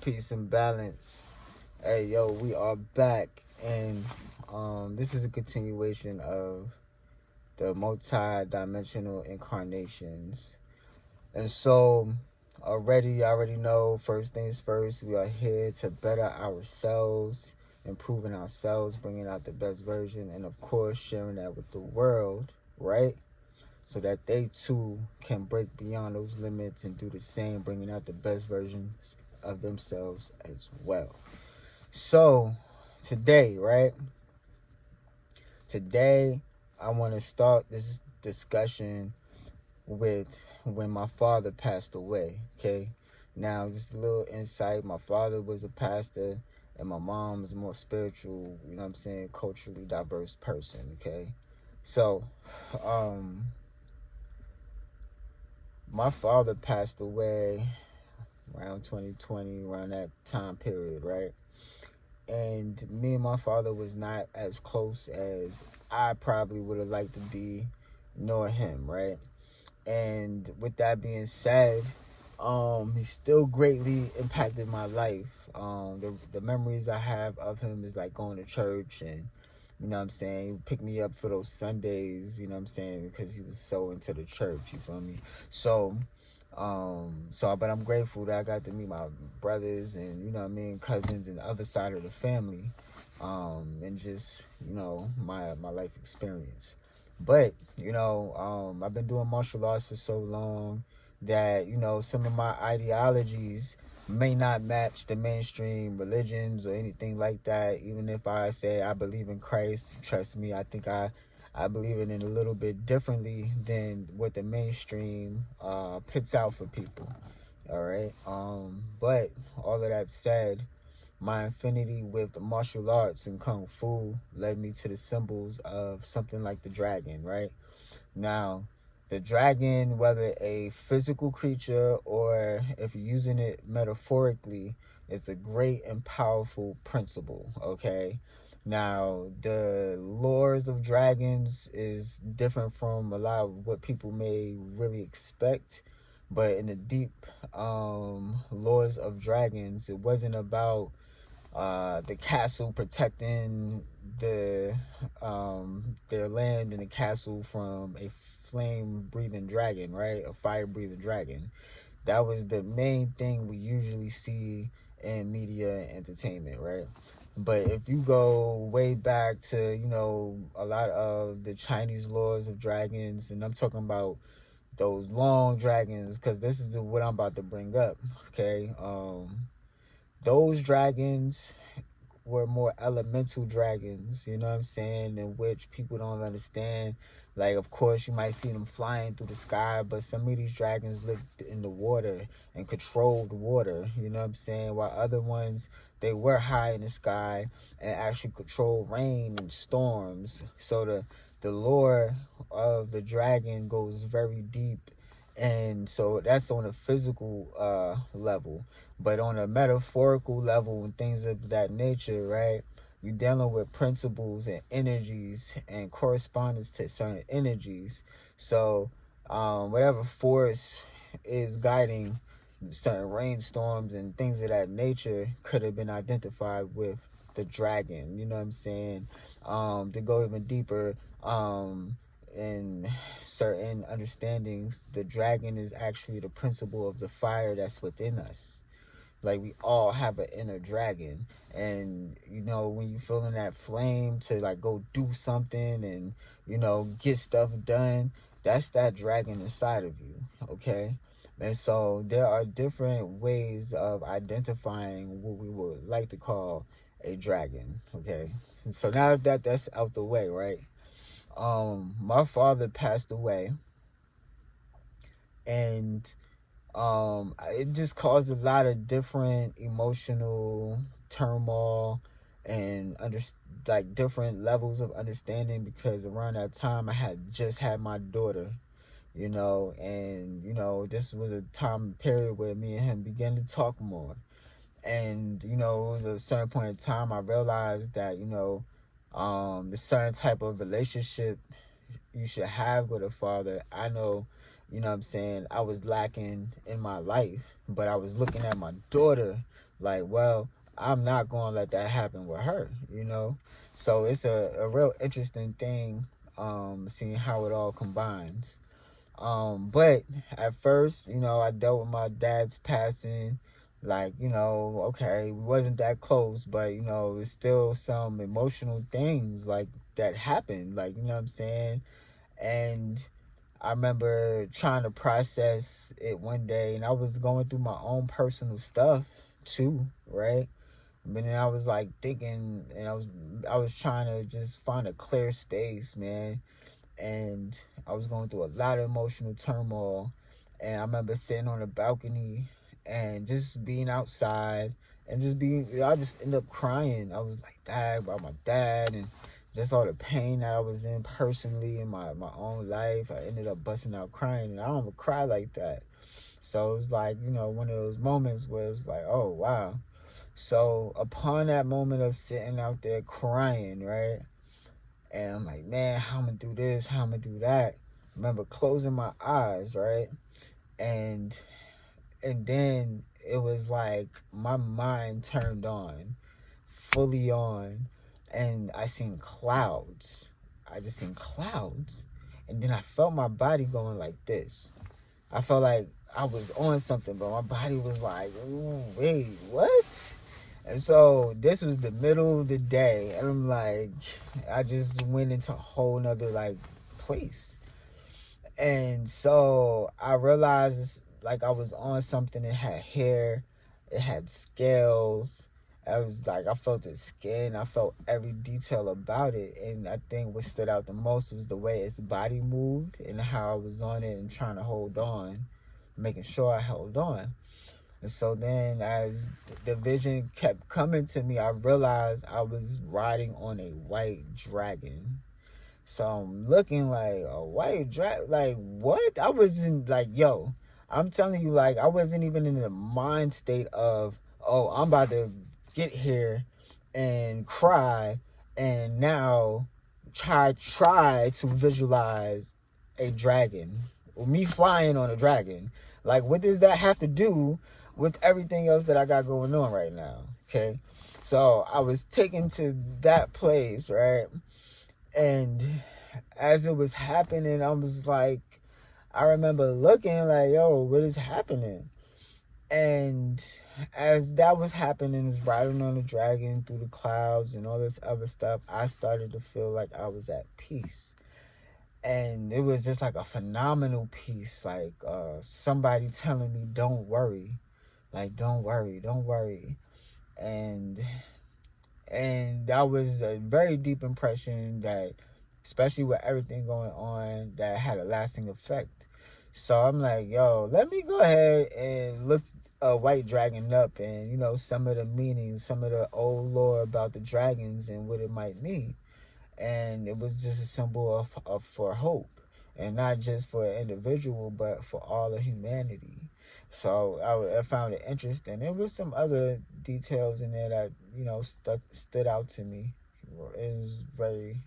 peace, and balance. Hey, yo, we are back, and this is a continuation of the multi-dimensional incarnations. And so, I already know. First things first, we are here to better ourselves, improving ourselves, bringing out the best version, and of course, sharing that with the world, right? So that they too can break beyond those limits and do the same, bringing out the best versions of themselves as well. So, today, right? Today, I want to start this discussion with when my father passed away, okay? Now, just a little insight. My father was a pastor, and my mom was a more spiritual, culturally diverse person, okay? So, my father passed away around 2020, around that time period, right? And me and my father was not as close as I probably would have liked to be, nor him, right? And with that being said, he still greatly impacted my life. The memories I have of him is like going to church and he would pick me up for those Sundays, because he was so into the church, you feel me? So but I'm grateful that I got to meet my brothers and cousins and the other side of the family, and just my life experience. But I've been doing martial arts for so long that some of my ideologies may not match the mainstream religions or anything like that. Even if I say I believe in Christ, trust me, I believe in it a little bit differently than what the mainstream puts out for people. All right. But all of that said, my affinity with the martial arts and kung fu led me to the symbols of something like the dragon, right? Now, the dragon, whether a physical creature or if you're using it metaphorically, is a great and powerful principle, okay? Now, the lores of dragons is different from a lot of what people may really expect. But in the deep lores of dragons, it wasn't about the castle protecting their land and the castle from a flame breathing dragon, right? A fire breathing dragon. That was the main thing we usually see in media and entertainment, right? But if you go way back to, a lot of the Chinese lores of dragons, and I'm talking about those long dragons, because this is what I'm about to bring up, okay? Those dragons were more elemental dragons, in which people don't understand. Like, of course, you might see them flying through the sky, but some of these dragons lived in the water and controlled water, while other ones, they were high in the sky and actually control rain and storms. So the lore of the dragon goes very deep, and so that's on a physical level. But on a metaphorical level and things of that nature, right, you're dealing with principles and energies and correspondence to certain energies. So whatever force is guiding certain rainstorms and things of that nature could have been identified with the dragon, to go even deeper, in certain understandings, the dragon is actually the principle of the fire that's within us. Like, we all have an inner dragon, and when you feeling that flame to like go do something and get stuff done, that's that dragon inside of you, okay? And so there are different ways of identifying what we would like to call a dragon, okay? And so now that that's out the way, right? My father passed away, and it just caused a lot of different emotional turmoil and like different levels of understanding, because around that time I had just had my daughter, and this was a time period where me and him began to talk more. And it was a certain point in time I realized that the certain type of relationship you should have with a father. I know, I was lacking in my life, but I was looking at my daughter Like, well, I'm not going to let that happen with her, you know? So it's a real interesting thing, seeing how it all combines. But at first, I dealt with my dad's passing. Like, okay, we wasn't that close, but it's still some emotional things like that happened. Like, you know what I'm saying? And I remember trying to process it one day, and I was going through my own personal stuff too, right? But then I was like thinking, and I was trying to just find a clear space, man. And I was going through a lot of emotional turmoil. And I remember sitting on the balcony and just being outside and I just ended up crying. I was like, dad, about my dad, and just all the pain that I was in personally in my own life. I ended up busting out crying, and I don't cry like that. So it was like, one of those moments where it was like, oh, wow. So upon that moment of sitting out there crying, right? And I'm like, man, how I'm gonna do this, how I'm gonna do that. I remember closing my eyes, right? And then it was like my mind turned on, fully on, and I seen clouds. I just seen clouds. And then I felt my body going like this. I felt like I was on something, but my body was like, ooh, wait, what? And so this was the middle of the day, and I'm like, I just went into a whole nother like place. And so I realized like I was on something. It had hair, it had scales. I was like, I felt its skin, I felt every detail about it. And I think what stood out the most was the way its body moved and how I was on it and trying to hold on, making sure I held on. And so then as the vision kept coming to me, I realized I was riding on a white dragon. So I'm looking like a white dragon. Like, what? I wasn't like, yo, I'm telling you, like, I wasn't even in the mind state of, oh, I'm about to get here and cry and now try to visualize a dragon or me flying on a dragon. Like, what does that have to do with everything else that I got going on right now? Okay. So I was taken to that place, right? And as it was happening, I was like, I remember looking like, yo, what is happening? And as that was happening, was riding on the dragon through the clouds and all this other stuff, I started to feel like I was at peace. And it was just like a phenomenal peace, like somebody telling me, don't worry. Like, don't worry, don't worry. And that was a very deep impression that, especially with everything going on, that had a lasting effect. So I'm like, yo, let me go ahead and look a white dragon up, and some of the meanings, some of the old lore about the dragons and what it might mean. And it was just a symbol of for hope, and not just for an individual but for all of humanity. So I found it interesting. There was some other details in there that stood out to me. It was very,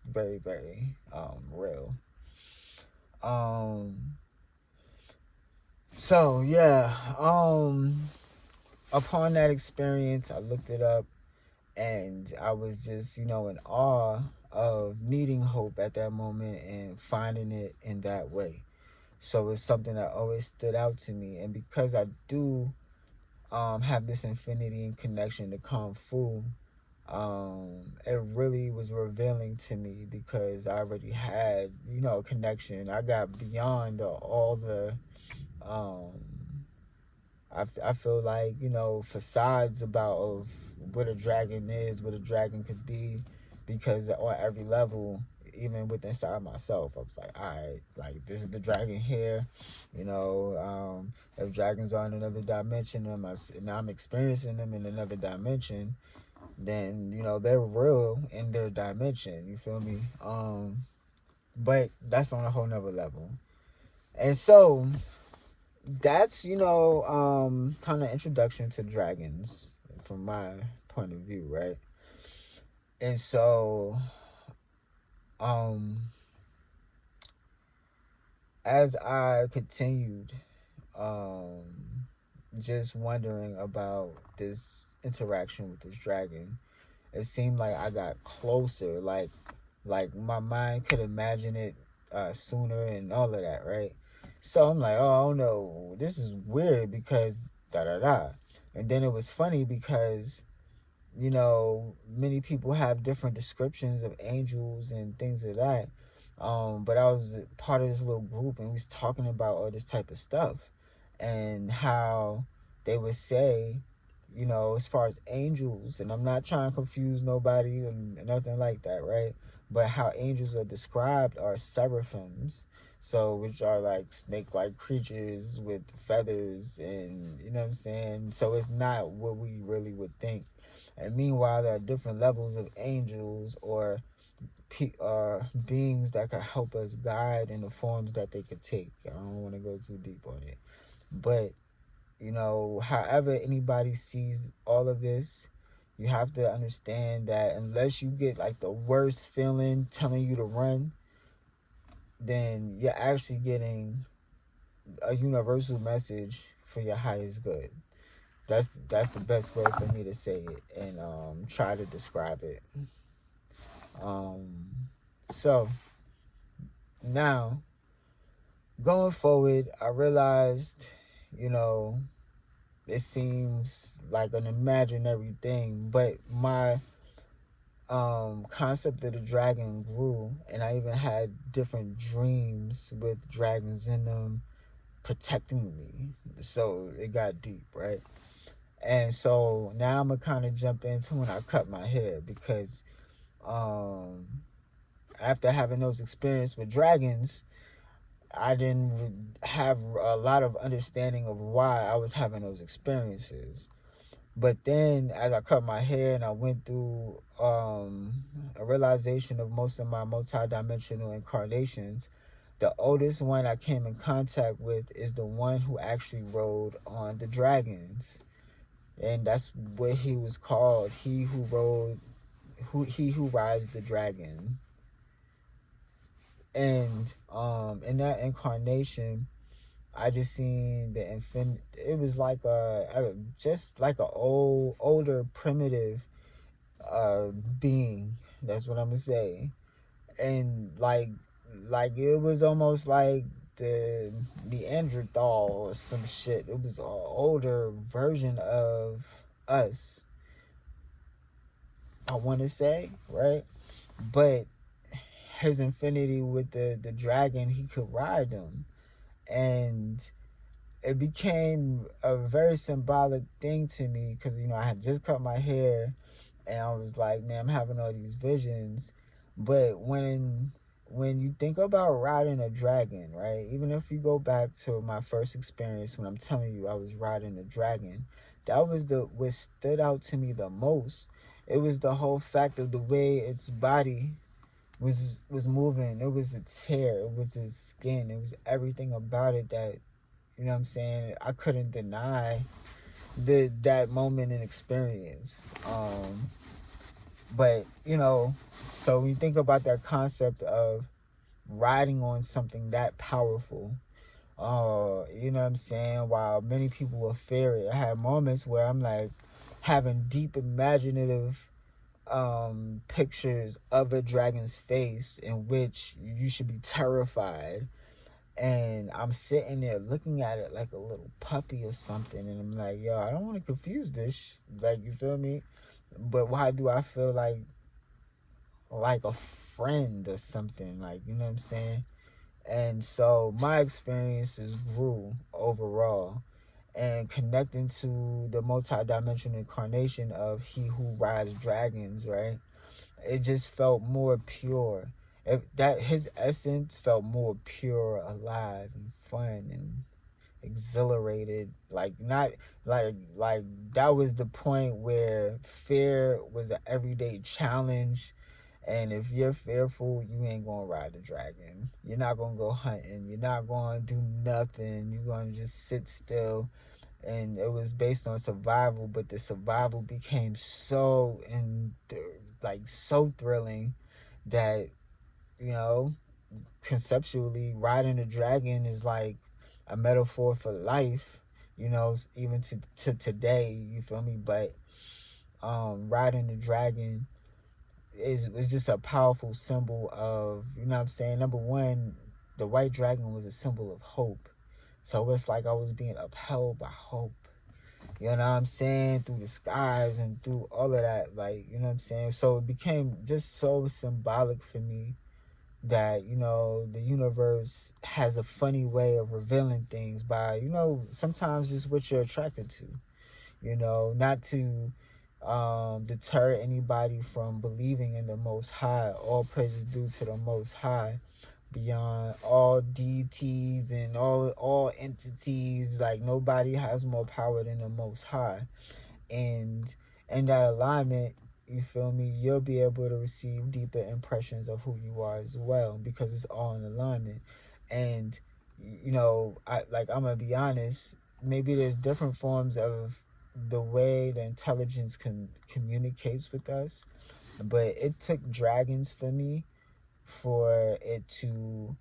very, very real. So yeah, upon that experience, I looked it up, and I was just in awe of needing hope at that moment and finding it in that way. So it's something that always stood out to me. And because I do have this infinity and connection to Kung Fu, it really was revealing to me, because I already had a connection. I got beyond all the um, I feel like facades about of what a dragon is, what a dragon could be, because on every level, even within inside myself, I was like, all right, like this is the dragon here. If dragons are in another dimension, and I'm experiencing them in another dimension, then they're real in their dimension. You feel me? But that's on a whole nother level. And so that's kind of introduction to dragons from my point of view, right? And so as I continued, um just wondering about this interaction with this dragon, it seemed like I got closer. Like my mind could imagine it sooner and all of that, right? So I'm like, oh no, this is weird because da da da. And then it was funny because many people have different descriptions of angels and things of that. But I was part of this little group and we was talking about all this type of stuff and how they would say, as far as angels, and I'm not trying to confuse nobody and nothing like that, right? But how angels are described are seraphims. So, which are like snake like creatures with feathers, and you know what I'm saying? So, it's not what we really would think. And meanwhile, there are different levels of angels or beings that could help us guide in the forms that they could take. I don't want to go too deep on it. But, however anybody sees all of this, you have to understand that unless you get like the worst feeling telling you to run, then you're actually getting a universal message for your highest good. That's the best way for me to say it and try to describe it. Um, so now going forward, I realized, you know, it seems like an imaginary thing, but my concept of the dragon grew, and I even had different dreams with dragons in them protecting me. So it got deep, right? And so now I'm gonna kind of jump into when I cut my hair because um, after having those experiences with dragons, I didn't have a lot of understanding of why I was having those experiences. But then, as I cut my hair and I went through a realization of most of my multidimensional incarnations, the oldest one I came in contact with is the one who actually rode on the dragons, and that's what he was called. He who rides the dragon. And in that incarnation, I just seen the infinite. It was like just like a older primitive being. That's what I'm gonna say. And like it was almost like the Neanderthal or some shit. It was an older version of us, I want to say, right? But his infinity with the dragon, he could ride them, and it became a very symbolic thing to me because I had just cut my hair and I was like, man, I'm having all these visions. But when you think about riding a dragon, right? Even if you go back to my first experience when I'm telling you I was riding a dragon, that was the what stood out to me the most. It was the whole fact of the way its body was moving. It was its hair, it was its skin, it was everything about it that what I'm saying, I couldn't deny that moment and experience. But so when you think about that concept of riding on something that powerful, you know what I'm saying, while many people will fear it, I had moments where I'm like having deep imaginative pictures of a dragon's face in which you should be terrified, and I'm sitting there looking at it like a little puppy or something, and I'm like, yo, I don't want to confuse this, like, you feel me? But why do I feel like a friend or something, like, you know what I'm saying? And so my experiences grew overall, and connecting to the multi-dimensional incarnation of he who rides dragons, right? It just felt more pure. That his essence felt more pure, alive, and fun, and exhilarated. Like, not like that was the point where fear was an everyday challenge. And if you're fearful, you ain't gonna ride the dragon. You're not gonna go hunting. You're not gonna do nothing. You're gonna just sit still. And it was based on survival, but the survival became so thrilling that you know conceptually riding a dragon is like a metaphor for life, you know, even to today, you feel me? But riding the dragon is just a powerful symbol of, you know what I'm saying? Number one, the white dragon was a symbol of hope. So it's like I was being upheld by hope. You know what I'm saying? Through the skies and through all of that. Like, you know what I'm saying? So it became just so symbolic for me that, you know, the universe has a funny way of revealing things by, you know, sometimes just what you're attracted to. You know, not to deter anybody from believing in the Most High. All praise is due to the Most High, beyond all deities and all entities. Like, nobody has more power than the Most High. And in that alignment, you feel me, you'll be able to receive deeper impressions of who you are as well, because it's all in alignment. And you know, I'm gonna be honest, maybe there's different forms of the way the intelligence communicates with us, but it took dragons for me for it to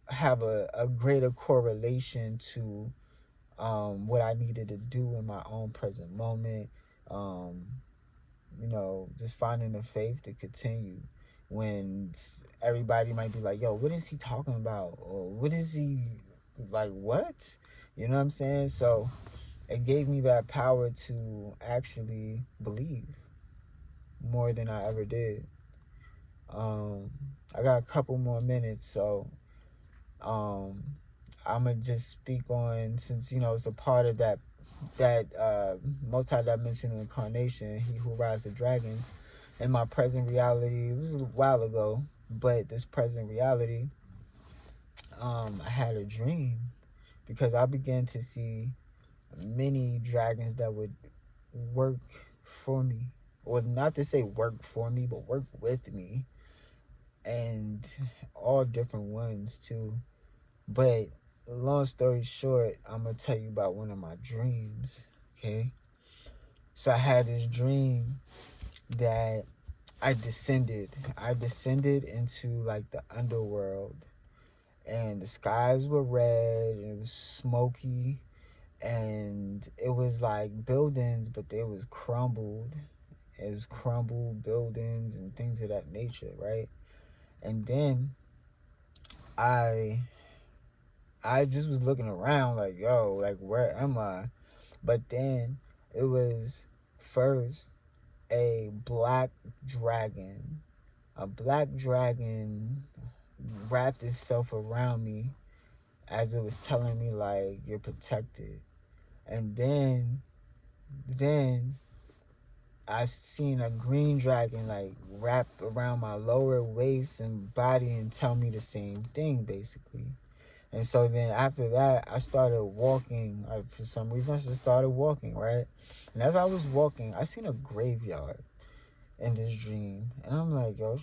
have a greater correlation to what I needed to do in my own present moment. Um, you know, just finding the faith to continue when everybody might be like, yo, what is he talking about? Or what is he, like, what? You know what I'm saying? So it gave me that power to actually believe more than I ever did. Um, I got a couple more minutes, so um, I'm gonna just speak on, since you know it's a part of that multi-dimensional incarnation, he who rides the dragons. In my present reality, it was a while ago, but this present reality, I had a dream because I began to see many dragons that would work for me, or not to say work for me, but work with me, and all different ones too. But long story short, I'm gonna tell you about one of my dreams. Okay, so I had this dream that I descended into like the underworld, and the skies were red and it was smoky, and it was like buildings, but they was crumbled. It was crumbled buildings and things of that nature, right? And then I I just was looking around like, yo, like, where am I? But then it was first a black dragon. A black dragon wrapped itself around me as it was telling me like, you're protected. And then I seen a green dragon like wrap around my lower waist and body and tell me the same thing basically. And so then after that, I started walking. For some reason, I just started walking, right? And as I was walking, I seen a graveyard in this dream. And I'm like, yo,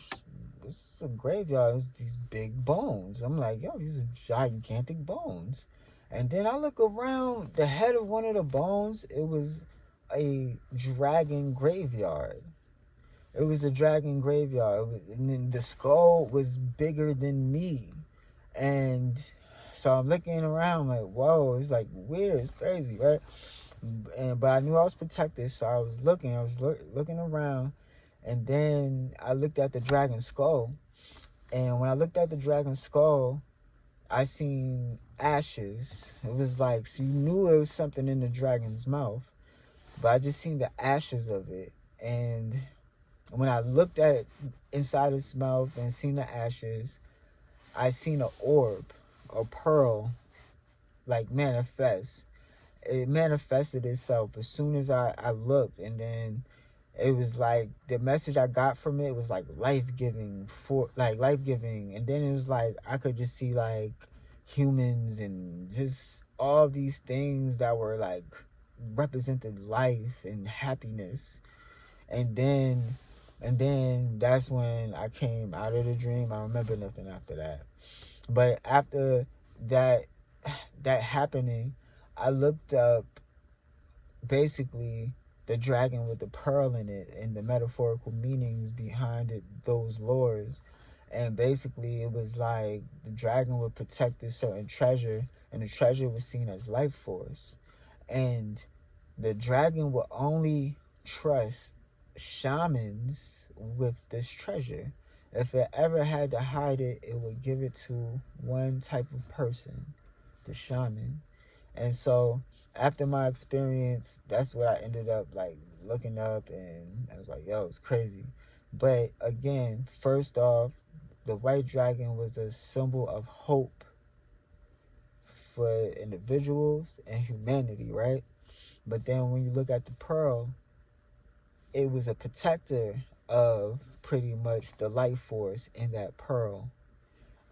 this is a graveyard. It's these big bones. I'm like, yo, these are gigantic bones. And then I look around, the head of one of the bones, it was a dragon graveyard. It was a dragon graveyard. And then the skull was bigger than me. And so I'm looking around like, whoa, it's like weird, it's crazy, right? But I knew I was protected, so I was looking around, and then I looked at the dragon skull. And when I looked at the dragon skull, I seen ashes. It was like, so you knew it was something in the dragon's mouth, but I just seen the ashes of it. And when I looked at inside its mouth and seen the ashes, I seen an orb, a pearl, like manifest. It manifested itself as soon as I looked, and then it was like the message I got from it was like life-giving, and then it was like I could just see like humans and just all these things that were like represented life and happiness. And then and then that's when I came out of the dream. I remember nothing after that. But after that that happening, I looked up basically the dragon with the pearl in it and the metaphorical meanings behind it, those lores. And basically it was like the dragon would protect a certain treasure, and the treasure was seen as life force. And the dragon will only trust shamans with this treasure. If it ever had to hide it, it would give it to one type of person, the shaman. And so after my experience, that's what I ended up like looking up, and I was like, yo, it's crazy. But again, first off, the white dragon was a symbol of hope for individuals and humanity, right? But then when you look at the pearl, it was a protector of pretty much the life force in that pearl.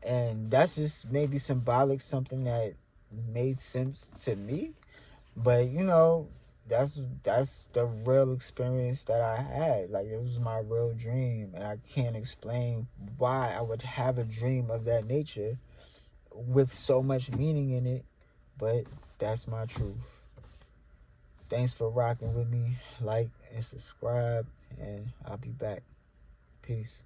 And that's just maybe symbolic, something that made sense to me. But that's the real experience that I had. Like, it was my real dream, and I can't explain why I would have a dream of that nature with so much meaning in it, but that's my truth. Thanks for rocking with me. Like and subscribe, and I'll be back. Peace.